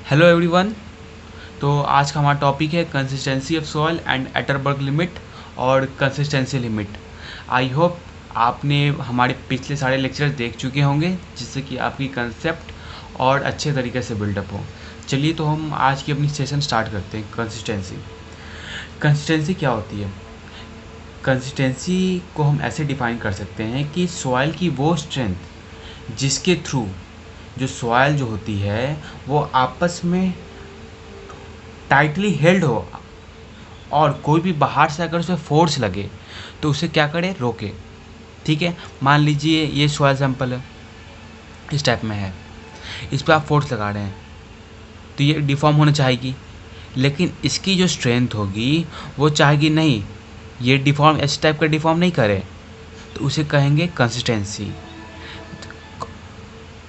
Hello everyone. तो आज का हमारा टॉपिक है consistency of soil and Atterberg limit और कंसिस्टेंसी लिमिट। आई होप आपने हमारे पिछले सारे लेक्चर्स देख चुके होंगे जिससे कि आपकी कंसेप्ट और अच्छे तरीके से बिल्डअप हो। चलिए तो हम आज की अपनी सेशन स्टार्ट करते हैं। कंसिस्टेंसी क्या होती है? कंसिस्टेंसी को हम ऐसे डिफाइन कर सकते हैं कि सॉइल की वो स्ट्रेंथ जिसके थ्रू जो सॉइल जो होती है वो आपस में टाइटली हेल्ड हो और कोई भी बाहर से अगर उसे फोर्स लगे तो उसे क्या करे, रोके। ठीक है, मान लीजिए ये सॉइल सैंपल है, इस टाइप में है, इस पर आप फोर्स लगा रहे हैं तो ये डिफॉर्म होना चाहेगी, लेकिन इसकी जो स्ट्रेंथ होगी वो चाहेगी नहीं ये डिफॉर्म, इस टाइप का डिफॉर्म नहीं करे, तो उसे कहेंगे कंसिस्टेंसी।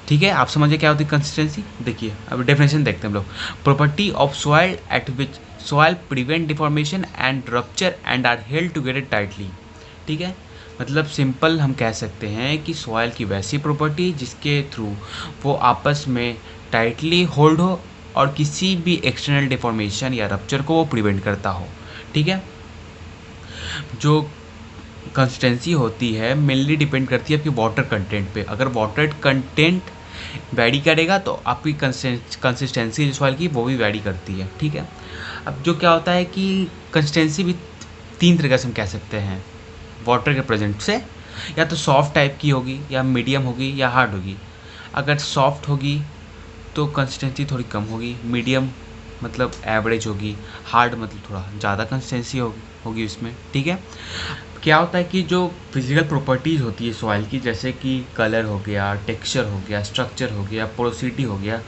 ठीक है, आप समझिए क्या होती है कंसिस्टेंसी। देखिए अब डेफिनेशन देखते हैं हम लोग। Property of soil at which soil prevent deformation and rupture and are held together tightly. ठीक है, मतलब सिंपल हम कह सकते हैं कि सॉइल की वैसी प्रॉपर्टी जिसके थ्रू वो आपस में टाइटली होल्ड हो और किसी भी एक्सटर्नल डिफॉर्मेशन या रप्चर को वो प्रिवेंट करता हो। ठीक है, जो कंसिस्टेंसी होती है मेनली डिपेंड करती है आपकी वाटर कंटेंट पे। अगर वाटर कंटेंट वैरी करेगा तो आपकी कंसिस्टेंसी जो सॉइल की वो भी वैरी करती है। ठीक है, अब जो क्या होता है कि कंसिस्टेंसी भी तीन तरीके से हम कह सकते हैं वाटर के प्रेजेंट से। या तो सॉफ्ट टाइप की होगी, या मीडियम होगी, या हार्ड होगी। अगर सॉफ्ट होगी तो कंसिस्टेंसी थोड़ी कम होगी, मीडियम मतलब एवरेज होगी, हार्ड मतलब थोड़ा ज़्यादा कंसिस्टेंसी होगी उसमें। ठीक है, क्या होता है कि जो फिजिकल प्रॉपर्टीज़ होती है सॉइल की, जैसे कि कलर हो गया, टेक्सचर हो गया, स्ट्रक्चर हो गया, पोरोसिटी हो गया,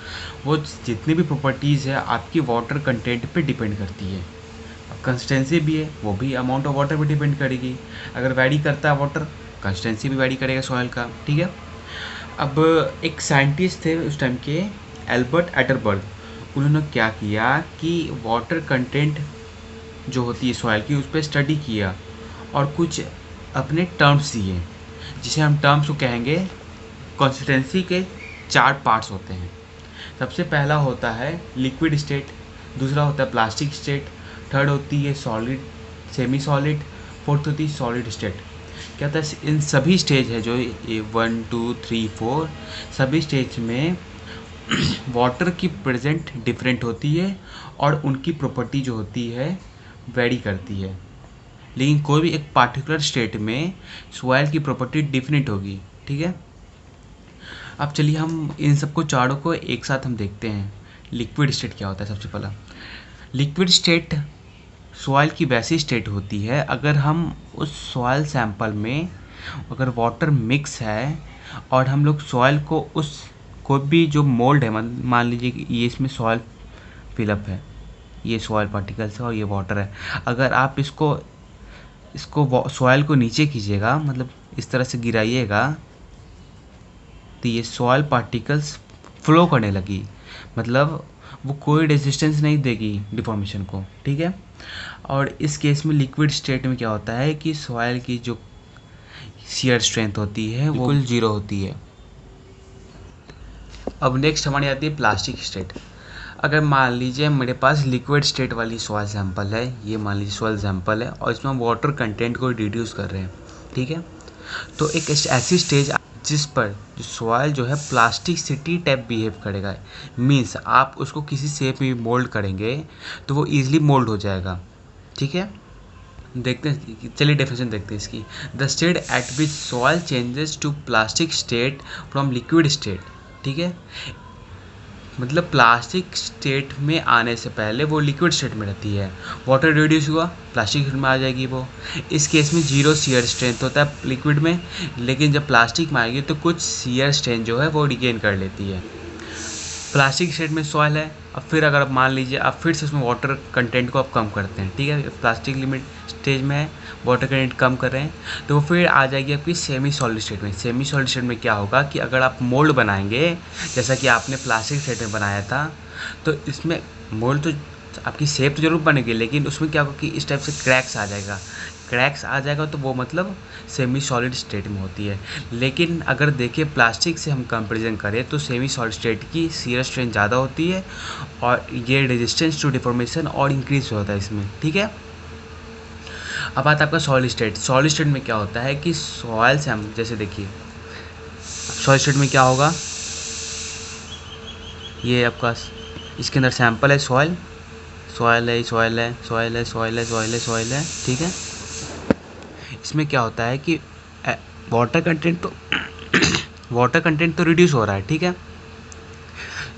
वो जितनी भी प्रॉपर्टीज़ है आपकी वाटर कंटेंट पे डिपेंड करती है। अब कंसिस्टेंसी भी है, वो भी अमाउंट ऑफ वाटर पे डिपेंड करेगी। अगर वैरी करता है वाटर, कंसिस्टेंसी भी वैरी करेगा सॉइल का। ठीक है, अब एक साइंटिस्ट थे उस टाइम के, एल्बर्ट एटरबर्ग। उन्होंने क्या किया कि वाटर कंटेंट जो होती है सॉइल की उस पर स्टडी किया और कुछ अपने टर्म्स दिए, जिसे हम टर्म्स को कहेंगे। कंसिस्टेंसी के 4 पार्ट्स होते हैं। सबसे पहला होता है लिक्विड स्टेट, दूसरा होता है प्लास्टिक स्टेट, थर्ड होती है सॉलिड, सेमी सॉलिड, फोर्थ होती है सॉलिड स्टेट। क्या होता है इन सभी स्टेज है जो 1 2 3 4 सभी स्टेज में वाटर की प्रेजेंट डिफरेंट होती है और उनकी प्रॉपर्टी जो होती है वेरी करती है, लेकिन कोई भी एक पार्टिकुलर स्टेट में सॉइल की प्रॉपर्टी डिफरेंट होगी। ठीक है, अब चलिए हम इन सबको चारों को एक साथ हम देखते हैं। लिक्विड स्टेट क्या होता है? सबसे पहला लिक्विड स्टेट सॉइल की वैसी स्टेट होती है अगर हम उस सॉइल सैंपल में अगर वाटर मिक्स है और हम लोग सॉइल को उस कोई भी जो मोल्ड है, मान लीजिए कि ये इसमें सॉइल फिलअप है, ये सॉइल पार्टिकल्स है और ये वाटर है। अगर आप इसको सॉइल को नीचे कीजिएगा, मतलब इस तरह से गिराइएगा, तो ये सॉइल पार्टिकल्स फ्लो करने लगी, मतलब वो कोई रेजिस्टेंस नहीं देगी डिफॉर्मेशन को। ठीक है, और इस केस में लिक्विड स्टेट में क्या होता है कि सॉइल की जो शियर स्ट्रेंथ होती है वो बिल्कुल जीरो होती है। अब नेक्स्ट हमारी आती है प्लास्टिक स्टेट। अगर मान लीजिए मेरे पास लिक्विड स्टेट वाली सॉइल सैंपल है, ये मान लीजिए सॉइल सैंपल है और इसमें हम वाटर कंटेंट को रिड्यूस कर रहे हैं। ठीक है, तो एक ऐसी स्टेज जिस पर जो सॉइल जो है प्लास्टिसिटी टाइप बिहेव करेगा, मीन्स आप उसको किसी शेप में मोल्ड करेंगे तो वो ईजिली मोल्ड हो जाएगा। ठीक है, देखते हैं, चलिए डेफिनेशन देखते हैं इसकी। The state at which soil changes to plastic state from liquid state. ठीक है, मतलब प्लास्टिक स्टेट में आने से पहले वो लिक्विड स्टेट में रहती है, वाटर रिड्यूस हुआ प्लास्टिक स्टेट में आ जाएगी वो। इस केस में जीरो शियर स्ट्रेंथ होता है लिक्विड में, लेकिन जब प्लास्टिक में आएगी तो कुछ शियर स्ट्रेंथ जो है वो रिगेन कर लेती है। प्लास्टिक स्टेट में सॉइल है, अब फिर अगर आप मान लीजिए आप फिर से उसमें वाटर कंटेंट को आप कम करते हैं। ठीक है, प्लास्टिक लिमिट स्टेज में है, वाटर कंटेंट कम कर रहे हैं, तो वो फिर आ जाएगी आपकी सेमी सॉलिड स्टेट में। सेमी सॉलिड स्टेट में क्या होगा कि अगर आप मोल्ड बनाएंगे जैसा कि आपने प्लास्टिक स्टेट में बनाया था, तो इसमें मोल्ड तो आपकी शेप तो जरूर बनेगी, लेकिन उसमें क्या होगा कि इस टाइप से क्रैक्स आ जाएगा। क्रैक्स आ जाएगा तो वो मतलब सेमी सॉलिड स्टेट में होती है। लेकिन अगर देखिए प्लास्टिक से हम कंपेरिजन करें तो सेमी सॉलिड स्टेट की शियर स्ट्रेंथ ज़्यादा होती है और ये रेजिस्टेंस टू डिफॉर्मेशन और इंक्रीज होता है इसमें, ठीक है। अब आता है आपका सॉलिड स्टेट। सॉलिड स्टेट में क्या होता है कि सॉइल से हम जैसे देखिए सॉलिड स्टेट में क्या होगा, ये आपका इसके अंदर सैंपल है, सॉइल है, सॉइल है, सॉइल है, सॉइल है, सॉइल है, सॉइल है, ठीक है। इसमें क्या होता है कि वाटर कंटेंट तो रिड्यूस हो रहा है, ठीक है,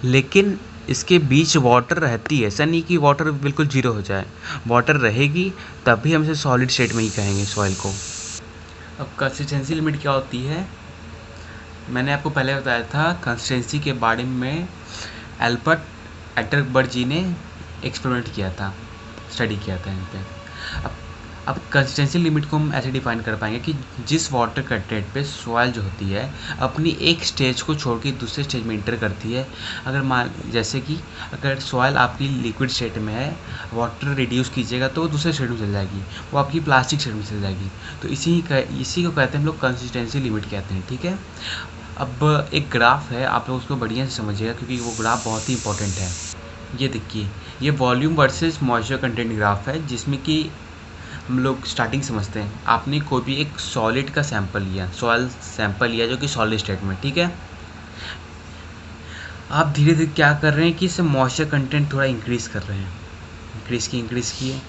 लेकिन इसके बीच वाटर रहती है। ऐसा नहीं कि वाटर बिल्कुल जीरो हो जाए, वाटर रहेगी तभी हम इसे सॉलिड स्टेट में ही कहेंगे सॉइल को। अब कंसिस्टेंसी लिमिट क्या होती है, मैंने आपको पहले बताया था कंसिस्टेंसी के बारे में। एल्बर्ट एटरबर्ग जी ने एक्सपेरिमेंट किया था, स्टडी किया था इन पे। अब कंसिस्टेंसी लिमिट को हम ऐसे डिफाइन कर पाएंगे कि जिस वाटर कंटेंट पे सॉइल जो होती है अपनी एक स्टेज को छोड़ के दूसरे स्टेज में इंटर करती है। अगर मान जैसे कि अगर सॉइल आपकी लिक्विड स्टेट में है, वाटर रिड्यूस कीजिएगा तो वो दूसरे स्टेट में चल जाएगी, वो आपकी प्लास्टिक स्टेट में चल जाएगी। तो इसी को कहते हैं हम लोग कंसिस्टेंसी लिमिट कहते हैं, ठीक है। अब एक ग्राफ है, आप लोग उसको बढ़िया से समझिएगा क्योंकि वो ग्राफ बहुत ही इंपॉर्टेंट है। ये देखिए, ये volume versus moisture content graph है, जिसमें कि हम लोग स्टार्टिंग समझते हैं। आपने कोई भी एक सॉलिड का सैंपल लिया, सॉइल सैंपल लिया जो कि सॉलिड स्टेट में, ठीक है। आप धीरे धीरे क्या कर रहे हैं कि इससे मॉइस्चर कंटेंट थोड़ा इंक्रीज़ कर रहे हैं, इंक्रीज़ किए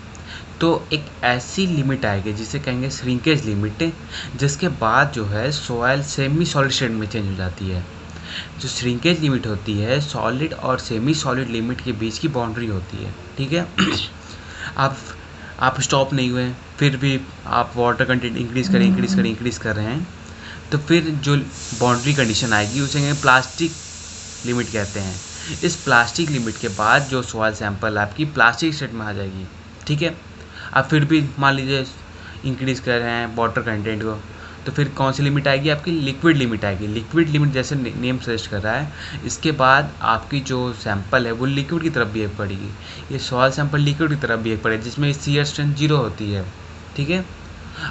तो एक ऐसी लिमिट आएगी जिसे कहेंगे श्रिंकेज लिमिट, जिसके बाद जो है सॉइल सेमी सॉलिड स्टेट में चेंज हो जाती है। जो श्रिंकेज लिमिट होती है सॉलिड और सेमी सॉलिड लिमिट के बीच की बाउंड्री होती है, ठीक है। आप स्टॉप नहीं हुए, फिर भी आप वाटर कंटेंट इंक्रीज़ कर रहे हैं, तो फिर जो बाउंड्री कंडीशन आएगी उसे प्लास्टिक लिमिट कहते हैं। इस प्लास्टिक लिमिट के बाद जो सॉइल सैंपल आपकी प्लास्टिक स्टेट में आ जाएगी, ठीक है। आप फिर भी मान लीजिए इंक्रीज़ कर रहे हैं वाटर कंटेंट को, तो फिर कौन सी लिमिट आएगी, आपकी लिक्विड लिमिट आएगी। लिक्विड लिमिट जैसे नेम सजेस्ट कर रहा है, इसके बाद आपकी जो सैंपल है वो लिक्विड की तरफ बिहेव करेगी। ये सॉइल सैंपल लिक्विड की तरफ बिहेव करेगी जिसमें शियर स्ट्रेंथ 0 होती है, ठीक है।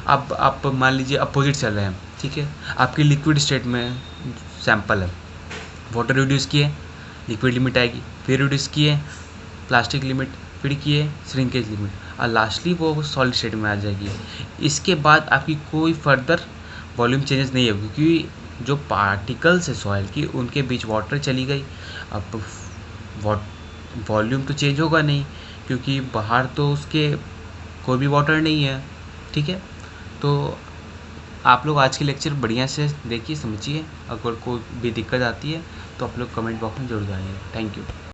अब आप मान लीजिए अपोजिट चल रहे हैं, ठीक है। आपकी लिक्विड स्टेट में सैंपल है, वाटर रिड्यूस किए, लिक्विड लिमिट आएगी, फिर रिड्यूस किए प्लास्टिक लिमिट, फिर किए श्रिंकेज लिमिट, और लास्टली वो सॉलिड स्टेट में आ जाएगी। इसके बाद आपकी कोई फर्दर वॉल्यूम चेंजेस नहीं होगी क्योंकि जो पार्टिकल्स है सॉइल की उनके बीच वाटर चली गई। अब वॉल्यूम तो चेंज होगा नहीं क्योंकि बाहर तो उसके कोई भी वाटर नहीं है, ठीक है। तो आप लोग आज के लेक्चर बढ़िया से देखिए, समझिए। अगर कोई भी दिक्कत आती है तो आप लोग कमेंट बॉक्स में जरूर जाइए। Thank you.